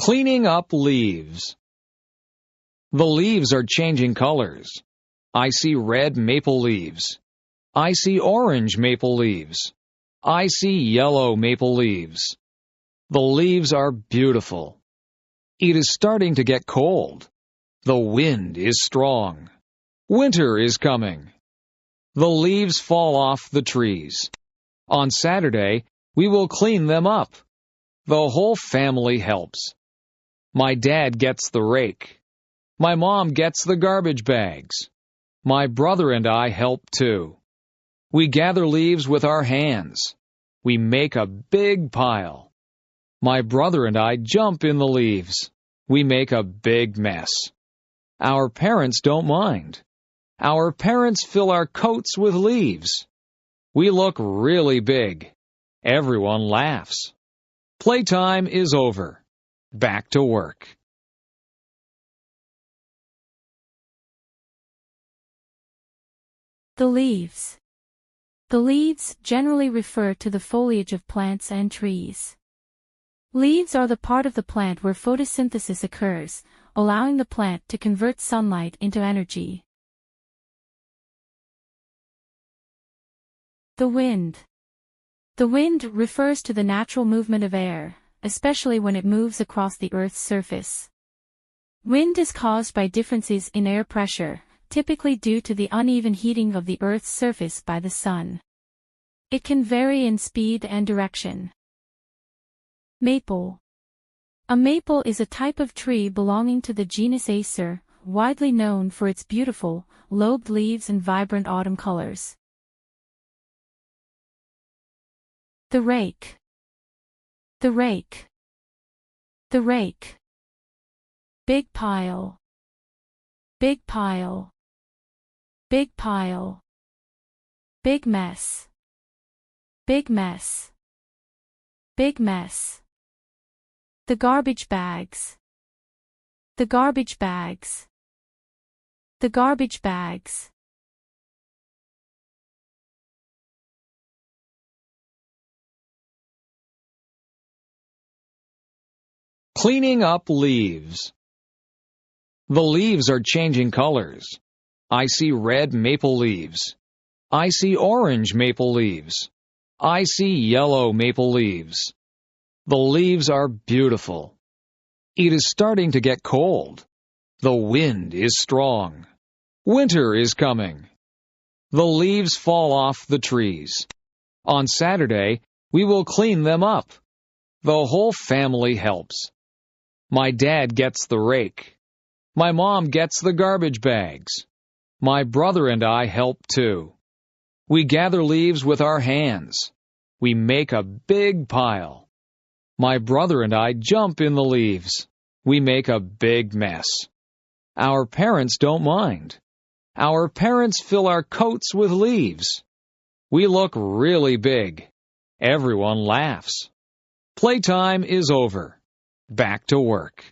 Cleaning up leaves. The leaves are changing colors. I see red maple leaves. I see orange maple leaves. I see yellow maple leaves. The leaves are beautiful. It is starting to get cold. The wind is strong. Winter is coming. The leaves fall off the trees. On Saturday, we will clean them up. The whole family helps. My dad gets the rake. My mom gets the garbage bags. My brother and I help too. We gather leaves with our hands. We make a big pile. My brother and I jump in the leaves. We make a big mess. Our parents don't mind. Our parents fill our coats with leaves. We look really big. Everyone laughs. Playtime is over. Back to work. The leaves. The leaves generally refer to the foliage of plants and trees. Leaves are the part of the plant where photosynthesis occurs, allowing the plant to convert sunlight into energy. The wind. The wind refers to the natural movement of air, especially when it moves across the Earth's surface. Wind is caused by differences in air pressure, typically due to the uneven heating of the Earth's surface by the sun. It can vary in speed and direction. Maple. A maple is a type of tree belonging to the genus Acer, widely known for its beautiful, lobed leaves and vibrant autumn colors. The rake. The rake. The rake. Big pile. Big pile. Big pile. Big mess. Big mess. Big mess. The garbage bags. The garbage bags. The garbage bags. Cleaning up leaves. The leaves are changing colors. I see red maple leaves. I see orange maple leaves. I see yellow maple leaves. The leaves are beautiful. It is starting to get cold. The wind is strong. Winter is coming. The leaves fall off the trees. On Saturday, we will clean them up. The whole family helps. My dad gets the rake. My mom gets the garbage bags. My brother and I help too. We gather leaves with our hands. We make a big pile. My brother and I jump in the leaves. We make a big mess. Our parents don't mind. Our parents fill our coats with leaves. We look really big. Everyone laughs. Playtime is over. Back to work.